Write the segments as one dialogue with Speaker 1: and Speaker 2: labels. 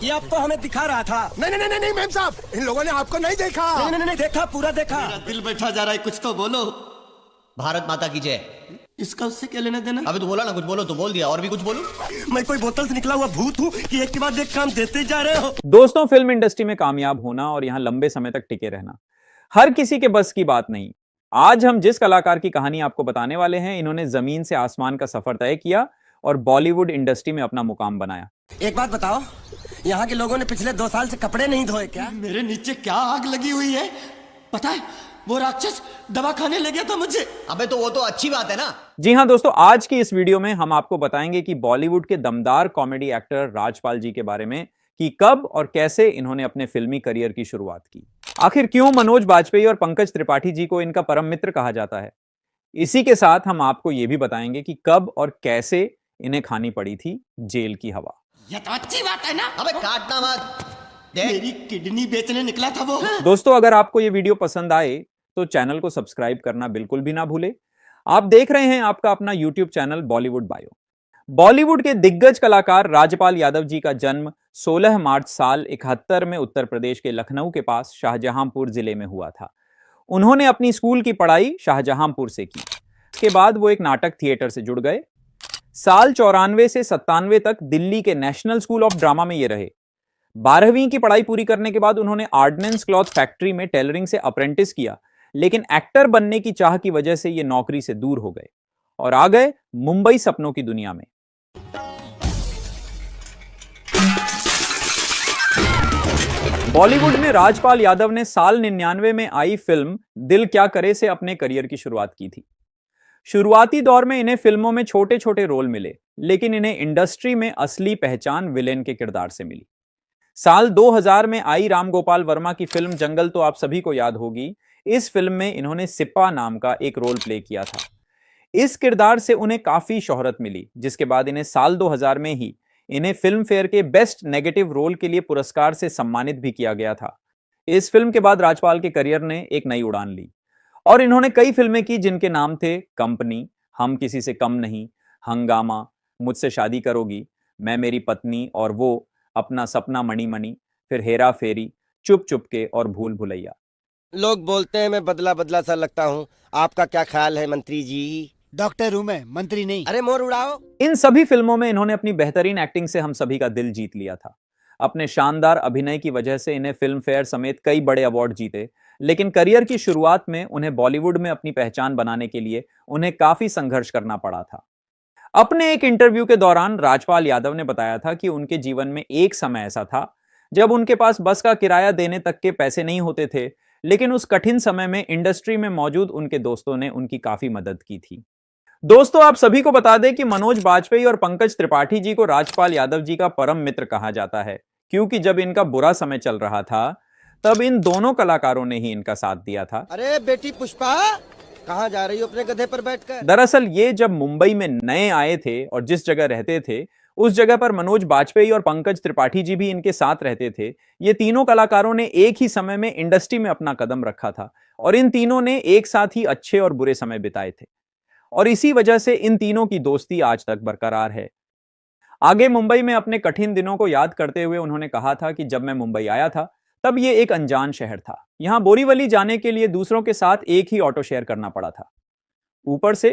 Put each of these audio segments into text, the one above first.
Speaker 1: ये आपको हमें दिखा रहा था।
Speaker 2: नहीं मैम साहब, इन लोगों ने आपको नहीं देखा।
Speaker 1: नहीं देखा, पूरा देखा।
Speaker 3: मेरा दिल बैठा जा रहा है, कुछ तो बोलो।
Speaker 4: भारत माता की जय।
Speaker 3: इसका उससे क्या लेना देना?
Speaker 4: अबे तो बोला ना, कुछ बोलो तो बोल दिया, और भी कुछ बोलूं?
Speaker 1: मैं कोई बोतल से निकला हुआ भूत हूँ कि एक के बाद एक काम देते जा रहे हो।
Speaker 5: दोस्तों, फिल्म इंडस्ट्री में कामयाब होना और यहां लंबे समय तक टिके रहना हर किसी के बस की बात नहीं। आज हम जिस कलाकार की कहानी आपको बताने वाले हैं, इन्होंने जमीन से आसमान का सफर तय किया और बॉलीवुड इंडस्ट्री में अपना मुकाम बनाया।
Speaker 1: एक बात बताओ, यहाँ के लोगों ने पिछले 2 साल से कपड़े नहीं धोए क्या?
Speaker 3: मेरे नीचे क्या आग लगी हुई है पता है? वो राक्षस दवा खाने ले गया था मुझे।
Speaker 4: अबे तो वो तो अच्छी बात है ना।
Speaker 5: जी हां दोस्तों, आज की इस वीडियो में हम आपको बताएंगे कि बॉलीवुड के दमदार कॉमेडी एक्टर राजपाल जी के बारे में कि कब और कैसे इन्होंने अपने फिल्मी करियर की शुरुआत की। आखिर क्यों मनोज बाजपेयी और पंकज त्रिपाठी जी को इनका परम मित्र कहा जाता है। इसी के साथ हम आपको यह भी बताएंगे कि कब और कैसे इन्हें खानी पड़ी थी जेल की हवा।
Speaker 3: ये तो अच्छी बात है ना।
Speaker 4: अबे काटना मत।
Speaker 3: मेरी किडनी बेचने निकला था वो।
Speaker 5: दोस्तों, अगर आपको यह वीडियो पसंद आए तो चैनल को सब्सक्राइब करना बिल्कुल भी ना भूले। आप देख रहे हैं आपका अपना YouTube channel Bollywood bio. Bollywood के दिग्गज कलाकार राजपाल यादव जी का जन्म 16 मार्च साल 71 में उत्तर प्रदेश के लखनऊ के पास शाहजहांपुर जिले में हुआ था। उन्होंने अपनी स्कूल की पढ़ाई शाहजहांपुर से की। इसके बाद वो एक नाटक थिएटर से जुड़ गए। साल 94 से 97 तक दिल्ली के नेशनल स्कूल ऑफ ड्रामा में ये रहे। 12वीं की पढ़ाई पूरी करने के बाद उन्होंने आर्डिनेंस क्लॉथ फैक्ट्री में टेलरिंग से अप्रेंटिस किया, लेकिन एक्टर बनने की चाह की वजह से ये नौकरी से दूर हो गए और आ गए मुंबई सपनों की दुनिया में। बॉलीवुड में राजपाल यादव ने साल 99 में आई फिल्म दिल क्या करे से अपने करियर की शुरुआत की थी। शुरुआती दौर में इन्हें फिल्मों में छोटे छोटे रोल मिले, लेकिन इन्हें इंडस्ट्री में असली पहचान विलेन के किरदार से मिली। साल 2000 में आई राम गोपाल वर्मा की फिल्म जंगल तो आप सभी को याद होगी। इस फिल्म में इन्होंने सिप्पा नाम का एक रोल प्ले किया था। इस किरदार से उन्हें काफी शोहरत मिली, जिसके बाद इन्हें साल 2000 में ही इन्हें फिल्म फेयर के बेस्ट नेगेटिव रोल के लिए पुरस्कार से सम्मानित भी किया गया था। इस फिल्म के बाद राजपाल के करियर ने एक नई उड़ान ली और इन्होंने कई फिल्में की जिनके नाम थे कंपनी, हम किसी से कम नहीं, हंगामा, मुझसे शादी करोगी, मैं मेरी पत्नी और वो, अपना सपना मणि मणि, फिर हेरा फेरी, चुप चुप के और भूल भुलैया।
Speaker 6: लोग बोलते हैं मैं बदला बदला सा लगता हूँ, आपका क्या ख्याल है मंत्री जी?
Speaker 2: डॉक्टर हूँ मैं, मंत्री नहीं।
Speaker 6: अरे मोर उड़ाओ।
Speaker 5: इन सभी फिल्मों में इन्होंने अपनी बेहतरीन एक्टिंग से हम सभी का दिल जीत लिया था। अपने शानदार अभिनय की वजह से इन्हें फिल्म फेयर समेत कई बड़े अवार्ड जीते, लेकिन करियर की शुरुआत में उन्हें बॉलीवुड में अपनी पहचान बनाने के लिए उन्हें काफी संघर्ष करना पड़ा था। अपने एक इंटरव्यू के दौरान राजपाल यादव ने बताया था कि उनके जीवन में एक समय ऐसा था जब उनके पास बस का किराया देने तक के पैसे नहीं होते थे, लेकिन उस कठिन समय में इंडस्ट्री में मौजूद उनके दोस्तों ने उनकी काफी मदद की थी। दोस्तों, आप सभी को बता दें कि मनोज बाजपेयी और पंकज त्रिपाठी जी को राजपाल यादव जी का परम मित्र कहा जाता है, क्योंकि जब इनका बुरा समय चल रहा था तब इन दोनों कलाकारों ने ही इनका साथ दिया था।
Speaker 6: अरे बेटी पुष्पा, कहाँ जा रही हो अपने गधे पर बैठकर?
Speaker 5: दरअसल ये जब मुंबई में नए आए थे और जिस जगह रहते थे उस जगह पर मनोज बाजपेयी और पंकज त्रिपाठी जी भी इनके साथ रहते थे। ये तीनों कलाकारों ने एक ही समय में इंडस्ट्री में अपना कदम रखा था और इन तीनों ने एक साथ ही अच्छे और बुरे समय बिताए थे और इसी वजह से इन तीनों की दोस्ती आज तक बरकरार है। आगे मुंबई में अपने कठिन दिनों को याद करते हुए उन्होंने कहा था कि जब मैं मुंबई आया था तब ये एक अनजान शहर था। यहां बोरीवली जाने के लिए दूसरों के साथ एक ही ऑटो शेयर करना पड़ा था। ऊपर से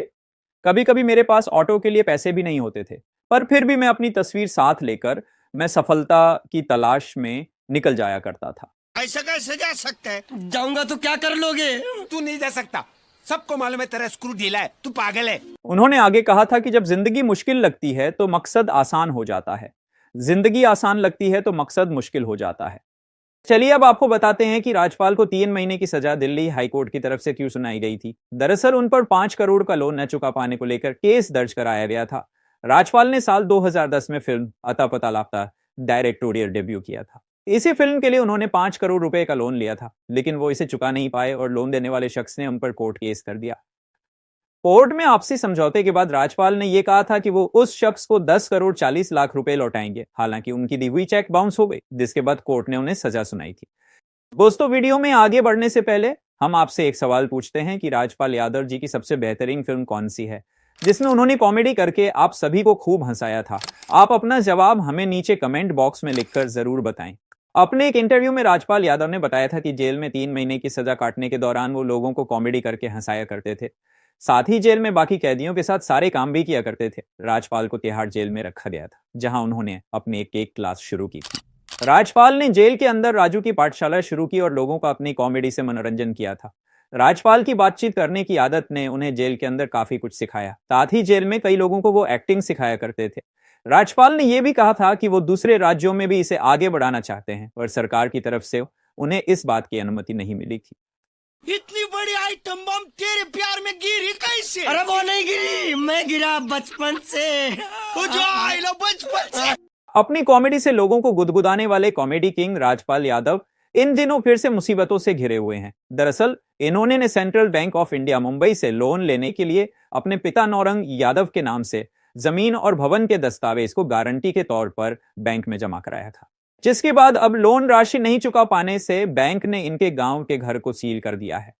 Speaker 5: कभी कभी मेरे पास ऑटो के लिए पैसे भी नहीं होते थे, पर फिर भी मैं अपनी तस्वीर साथ लेकर मैं सफलता की तलाश में निकल जाया करता था।
Speaker 2: ऐसा कैसे जा सकता है?
Speaker 1: जाऊंगा तो क्या कर लोगे?
Speaker 2: तू नहीं जा सकता, सबको मालूम है तेरा स्क्रू ढीला है, तू पागल है।
Speaker 5: उन्होंने आगे कहा था कि जब जिंदगी मुश्किल लगती है तो मकसद आसान हो जाता है, जिंदगी आसान लगती है तो मकसद मुश्किल हो जाता है। चलिए अब आपको बताते हैं कि राजपाल को 3 महीने की सजा दिल्ली हाईकोर्ट की तरफ से क्यों सुनाई गई थी। दरअसल उन पर 5 करोड़ का लोन न चुका पाने को लेकर केस दर्ज कराया गया था। राजपाल ने साल 2010 में फिल्म अता पता लापता डायरेक्टोरियल डेब्यू किया था। इसी फिल्म के लिए उन्होंने 5 करोड़ रुपए का लोन लिया था, लेकिन वो इसे चुका नहीं पाए और लोन देने वाले शख्स ने उन पर कोर्ट केस कर दिया। कोर्ट में आपसी समझौते के बाद राजपाल ने यह कहा था कि वो उस शख्स को 10 करोड़ 40 लाख रुपए लौटाएंगे। हालांकि उनकी दी हुई चेक बाउंस हो गई, जिसके बाद कोर्ट ने उन्हें सजा सुनाई थी। दोस्तों, वीडियो में आगे बढ़ने से पहले हम आपसे एक सवाल पूछते हैं कि राजपाल यादव जी की सबसे बेहतरीन फिल्म कौन सी है। जिसमें उन्होंने कॉमेडी करके आप सभी को खूब हंसाया था। आप अपना जवाब हमें नीचे कमेंट बॉक्स में लिखकर जरूर बताएं। अपने एक इंटरव्यू में राजपाल यादव ने बताया था कि जेल में 3 महीने की सजा काटने के दौरान वो लोगों को कॉमेडी करके हंसाया करते थे। साथ ही जेल में बाकी कैदियों के साथ सारे काम भी किया करते थे। राजपाल को तिहाड़ जेल में रखा गया था, जहां उन्होंने अपनी एक केक क्लास शुरू की थी। राजपाल ने जेल के अंदर राजू की पाठशाला शुरू की और लोगों का अपनी कॉमेडी से मनोरंजन किया था। राजपाल की बातचीत करने की आदत ने उन्हें जेल के अंदर काफी कुछ सिखाया। साथ ही जेल में कई लोगों को वो एक्टिंग सिखाया करते थे। राजपाल ने यह भी कहा था कि वो दूसरे राज्यों में भी इसे आगे बढ़ाना चाहते हैं, पर सरकार की तरफ से उन्हें इस बात की अनुमति नहीं मिली थी।
Speaker 2: इतनी बड़ी आइटम बम तेरे प्यार में गिरी कैसे?
Speaker 3: अरे वो नहीं गिरी, मैं गिरा बचपन से।
Speaker 2: वो जो आई लो बचपन से।
Speaker 5: अपनी कॉमेडी से लोगों को गुदगुदाने वाले कॉमेडी किंग राजपाल यादव इन दिनों फिर से मुसीबतों से घिरे हुए हैं। दरअसल इन्होंने central bank of India Mumbai से लोन लेने के लिए अपने पिता नौरंग यादव के नाम से जमीन और भवन के दस्तावेज को गारंटी के तौर पर बैंक में जमा कराया था, जिसके बाद अब लोन राशि नहीं चुका पाने से बैंक ने इनके गांव के घर को सील कर दिया है।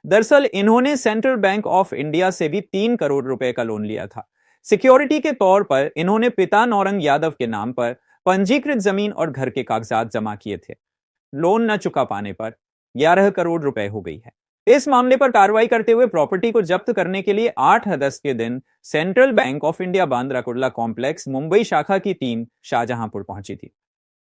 Speaker 5: दरअसल इन्होंने सेंट्रल बैंक ऑफ इंडिया से भी 3 करोड़ रुपए का लोन लिया था। सिक्योरिटी के तौर पर इन्होंने पिता नौरंग यादव के नाम पर पंजीकृत जमीन और घर के कागजात जमा किए थे। लोन न चुका पाने पर 11 करोड़ रुपए हो गई है। इस मामले पर कार्रवाई करते हुए प्रॉपर्टी को जब्त करने के लिए 8 अगस्त के दिन central bank of India Bandra Kurla complex Mumbai शाखा की टीम शाहजहांपुर पहुंची थी।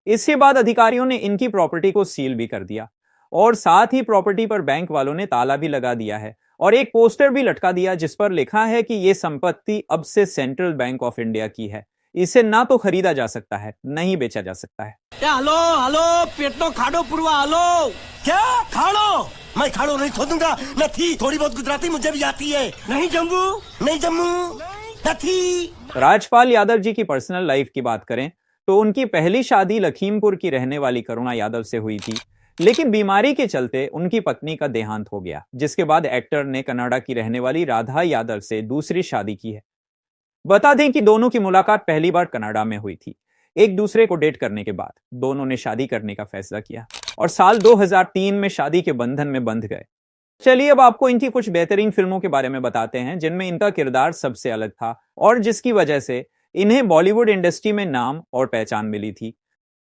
Speaker 5: इसके बाद अधिकारियों ने इनकी प्रॉपर्टी को सील भी कर दिया और साथ ही प्रॉपर्टी पर बैंक वालों ने ताला भी लगा दिया है और एक पोस्टर भी लटका दिया जिस पर लिखा है कि यह संपत्ति अब से सेंट्रल बैंक ऑफ इंडिया की है। इसे ना तो खरीदा जा सकता है, नहीं बेचा जा सकता है।
Speaker 3: हेलो हेलो, पेट तो खाड़ो पुरवा। हेलो, क्या खाड़ो? मैं खाड़ो नहीं खोदूंगा। नहीं, थोड़ी बहुत गुजराती मुझे भी आती है। नहीं जम्मू, नहीं जम्मू, नहीं।
Speaker 5: राजपाल यादव जी की पर्सनल लाइफ की बात करें तो उनकी पहली शादी लखीमपुर की रहने वाली करुणा यादव से हुई थी, लेकिन बीमारी के चलते उनकी पत्नी का देहांत हो गया, जिसके बाद एक्टर ने कनाडा की रहने वाली राधा यादव से दूसरी शादी की है। बता दें कि दोनों की मुलाकात पहली बार कनाडा में हुई थी। एक दूसरे को डेट करने के बाद दोनों ने शादी करने का फैसला किया और साल 2003 में शादी के बंधन में बंध गए। चलिए अब आपको इनकी कुछ बेहतरीन फिल्मों के बारे में बताते हैं जिनमें इनका किरदार सबसे अलग था और जिसकी वजह से इन्हें बॉलीवुड इंडस्ट्री में नाम और पहचान मिली थी।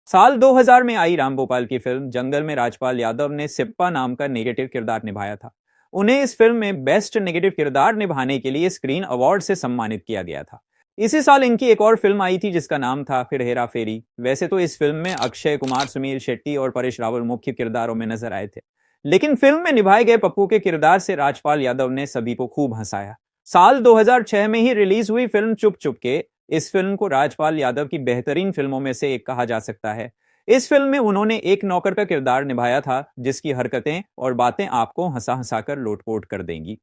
Speaker 5: साल 2000 में आई राम भोपाल की फिल्म जंगल में राजपाल यादव ने सिप्पा नाम का नेगेटिव किरदार निभाया था। उन्हें इस फिल्म में बेस्ट नेगेटिव किरदार निभाने के लिए स्क्रीन अवार्ड से सम्मानित किया गया था। इसी साल इनकी एक और फिल्म आई थी जिसका नाम था फिर हेरा फेरी। वैसे तो इस फिल्म में अक्षय कुमार, सुनील शेट्टी और परेश रावल मुख्य किरदारों में नजर आए थे, लेकिन फिल्म में निभाए गए पप्पू के किरदार से राजपाल यादव ने सभी को खूब हंसाया। साल 2006 में ही रिलीज हुई फिल्म चुप चुप के, इस फिल्म को राजपाल यादव की बेहतरीन फिल्मों में से एक कहा जा सकता है। इस फिल्म में उन्होंने एक नौकर का किरदार निभाया था जिसकी हरकतें और बातें आपको हंसा हंसाकर लोटपोट कर देंगी।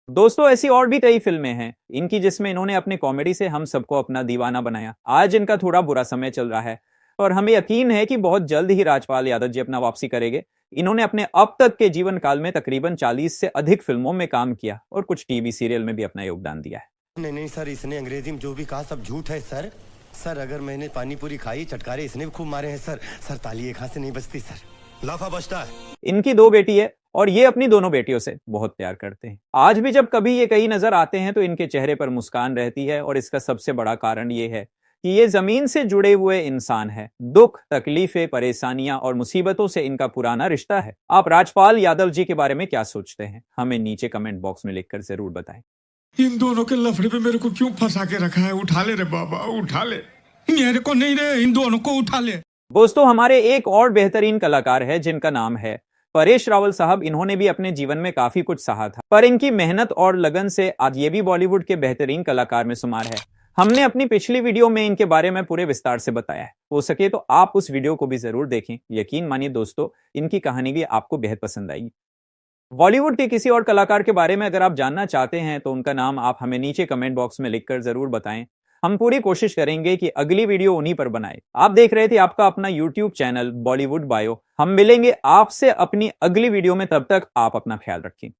Speaker 5: दोस्तों ऐसी और भी कई फिल्में हैं इनकी जिसमें इन्होंने अपनी कॉमेडी से हम सबको अपना दीवाना बनाया। आज इनका थोड़ा बुरा समय चल रहा है और हमें यकीन है कि बहुत जल्द ही राजपाल यादव जी अपना वापसी करेंगे। इन्होंने अपने अब तक के जीवन काल में तकरीबन 40 से अधिक फिल्मों में काम किया और कुछ टीवी सीरियल में भी अपना योगदान दिया है।
Speaker 6: नहीं सर, इसने अंग्रेजी में जो भी कहा सब झूठ है सर। सर अगर मैंने पानी पूरी खाई, चटकारे इसने भी खूब मारे हैं सर। सर ताली एक हाथ से नहीं बजती सर, लाफा बजता है।
Speaker 5: इनकी 2 बेटी है और ये अपनी दोनों बेटियों से बहुत प्यार करते हैं। आज भी जब कभी ये कहीं नजर आते हैं तो इनके चेहरे पर मुस्कान रहती है और इसका सबसे बड़ा कारण ये है कि ये जमीन से जुड़े हुए इंसान है। दुख, तकलीफें, परेशानियां और मुसीबतों से इनका पुराना रिश्ता है। आप राजपाल यादव जी के बारे में क्या सोचते हैं, हमें नीचे कमेंट बॉक्स में लिखकर जरूर बताएं।
Speaker 7: इन दोनों के लफड़े पे मेरे को क्यों फंसा के रखा है? उठा ले रे बाबा, उठा ले। मेरे को नहीं रे, इन दोनों को उठा ले।
Speaker 5: दोस्तों हमारे एक और बेहतरीन कलाकार है जिनका नाम है परेश रावल साहब। इन्होंने भी अपने जीवन में काफी कुछ सहा था, पर इनकी मेहनत और लगन से आज ये भी बॉलीवुड के बेहतरीन कलाकार में शुमार है। हमने अपनी पिछली वीडियो में इनके बारे में पूरे विस्तार से बताया है, हो सके तो आप उस वीडियो को भी जरूर देखें। यकीन मानिए दोस्तों, इनकी कहानी भी आपको बेहद पसंद आएगी। बॉलीवुड के किसी और कलाकार के बारे में अगर आप जानना चाहते हैं तो उनका नाम आप हमें नीचे कमेंट बॉक्स में लिखकर जरूर बताएं। हम पूरी कोशिश करेंगे कि अगली वीडियो उन्हीं पर बनाए। आप देख रहे थे आपका अपना YouTube चैनल बॉलीवुड बायो। हम मिलेंगे आपसे अपनी अगली वीडियो में, तब तक आप अपना ख्याल रखें।